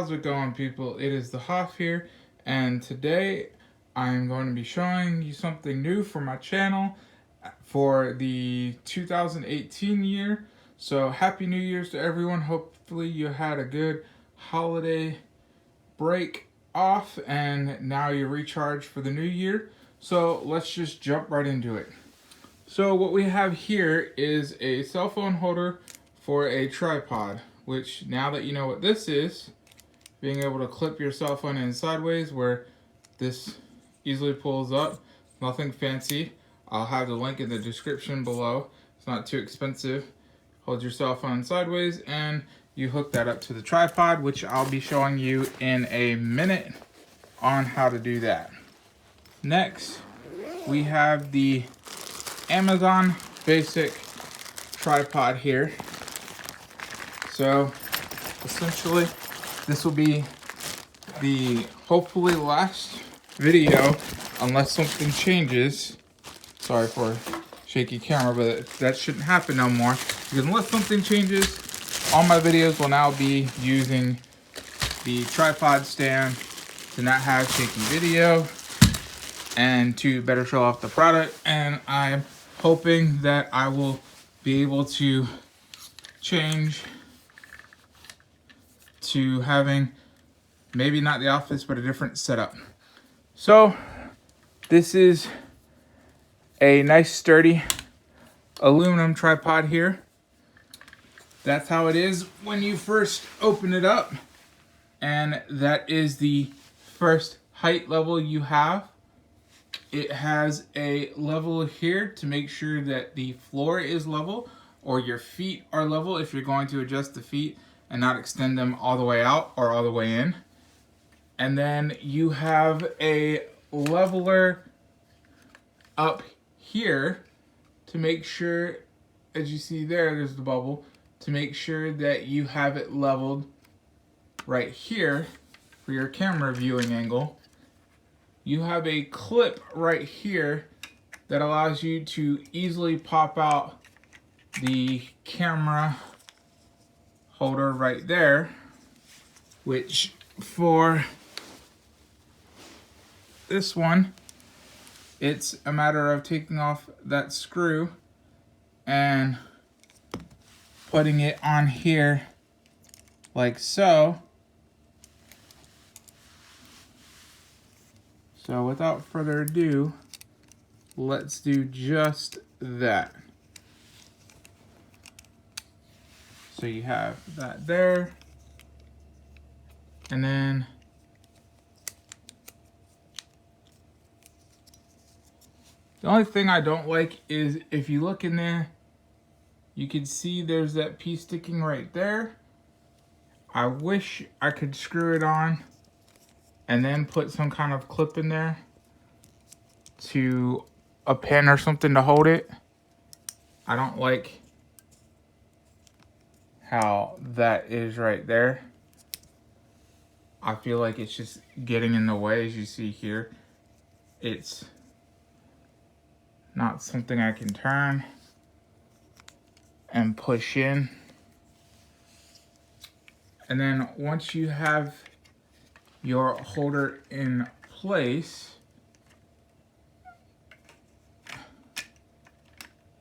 How's it going, people? It is the Hoff here, and today I'm going to be showing you something new for my channel for the 2018 year. So happy New Year's to everyone. Hopefully you had a good holiday break off and now you're recharged for the new year. So let's just jump right into it. So what we have here is a cell phone holder for a tripod, which now that you know what this is, being able to clip your cell phone in sideways where this easily pulls up, nothing fancy. I'll have the link in the description below. It's not too expensive. Hold your cell phone sideways and you hook that up to the tripod, which I'll be showing you in a minute on how to do that. Next, we have the Amazon basic tripod here. So essentially this will be the hopefully last video unless something changes. Sorry for shaky camera, but that shouldn't happen no more, because unless something changes, all my videos will now be using the tripod stand to not have shaky video and to better show off the product. And I'm hoping that I will be able to change to having maybe not the office but a different setup. So this is a nice sturdy aluminum tripod here. That's how it is when you first open it up, and that is the first height level you have. It has a level here to make sure that the floor is level, or your feet are level if you're going to adjust the feet and not extend them all the way out or all the way in. And then you have a leveler up here to make sure, as you see there's the bubble, to make sure that you have it leveled right here for your camera viewing angle. You have a clip right here that allows you to easily pop out the camera holder right there, which for this one, it's a matter of taking off that screw and putting it on here like so. So without further ado, let's do just that. So you have that there, and then the only thing I don't like is if you look in there, you can see there's that piece sticking right there. I wish I could screw it on and then put some kind of clip in there to a pen or something to hold it. I don't like how that is right there. I feel like it's just getting in the way. As you see here, it's not something I can turn and push in. And then once you have your holder in place,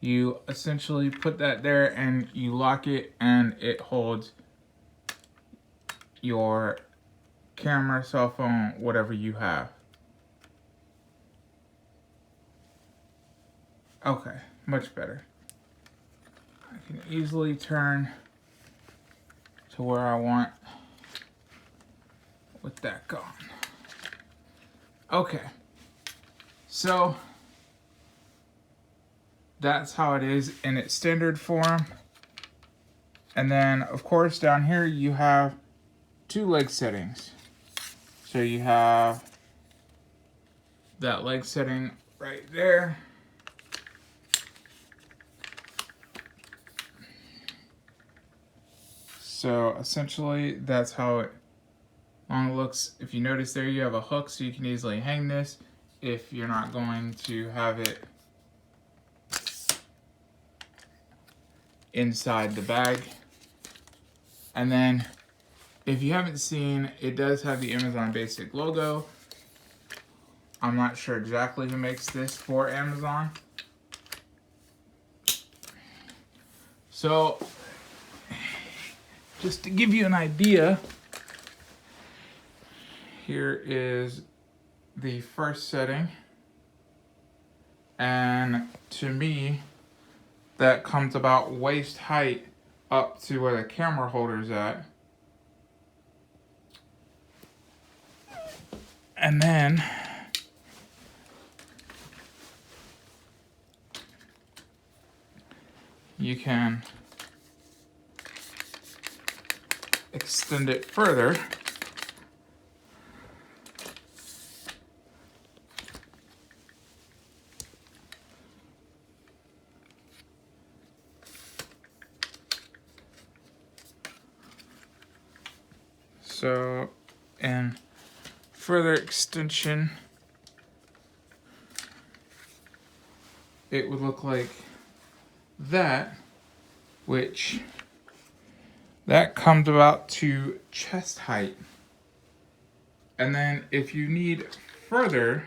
you essentially put that there and you lock it, and it holds your camera, cell phone, whatever you have. Okay, much better. I can easily turn to where I want with that gone. Okay, so that's how it is in its standard form. And then of course down here you have two leg settings. So you have that leg setting right there. So essentially that's how it looks. If you notice there, you have a hook so you can easily hang this if you're not going to have it inside the bag. And then if you haven't seen, it does have the Amazon Basic logo. I'm not sure exactly who makes this for Amazon. So, just to give you an idea, here is the first setting. And to me, that comes about waist height up to where the camera holder's at. And then you can extend it further. So, and further extension, it would look like that, which that comes about to chest height. And then if you need further,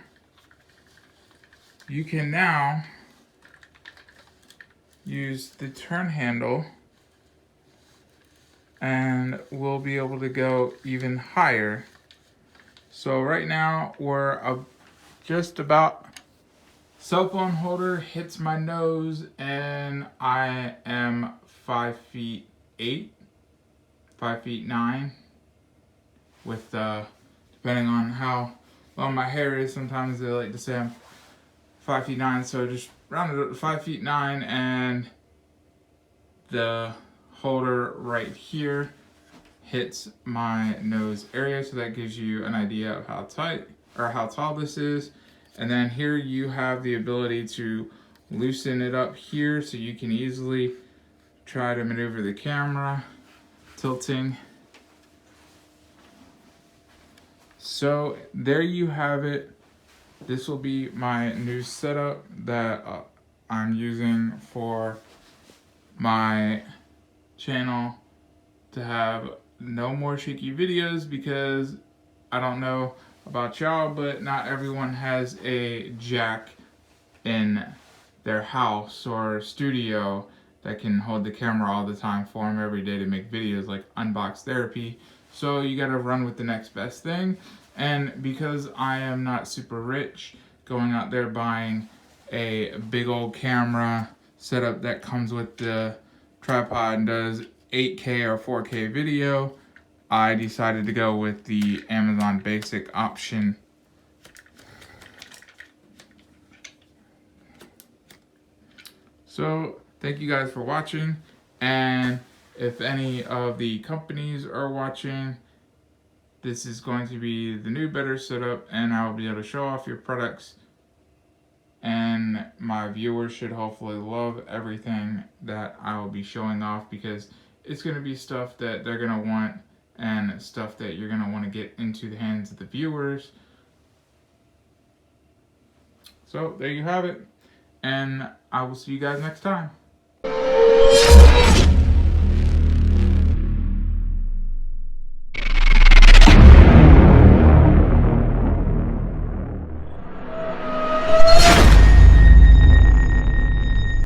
you can now use the turn handle and we'll be able to go even higher. So right now we're just about, cell phone holder hits my nose and I am 5'8", 5'9", with depending on how long my hair is, sometimes they like to say I'm 5'9", so just round it up to 5'9", and the holder right here hits my nose area, so that gives you an idea of how tight or how tall this is. And then here you have the ability to loosen it up here, so you can easily try to maneuver the camera, tilting. So there you have it. This will be my new setup that I'm using for my channel to have no more shaky videos, because I don't know about y'all, but not everyone has a jack in their house or studio that can hold the camera all the time for them every day to make videos like unbox therapy. So you gotta run with the next best thing. And because I am not super rich, going out there buying a big old camera setup that comes with the tripod and does 8K or 4K video, I decided to go with the Amazon Basic option. So thank you guys for watching, and if any of the companies are watching, this is going to be the new better setup, and I will be able to show off your products, and my viewers should hopefully love everything that I will be showing off, because it's going to be stuff that they're going to want and stuff that you're going to want to get into the hands of the viewers. So there you have it, and I will see you guys next time.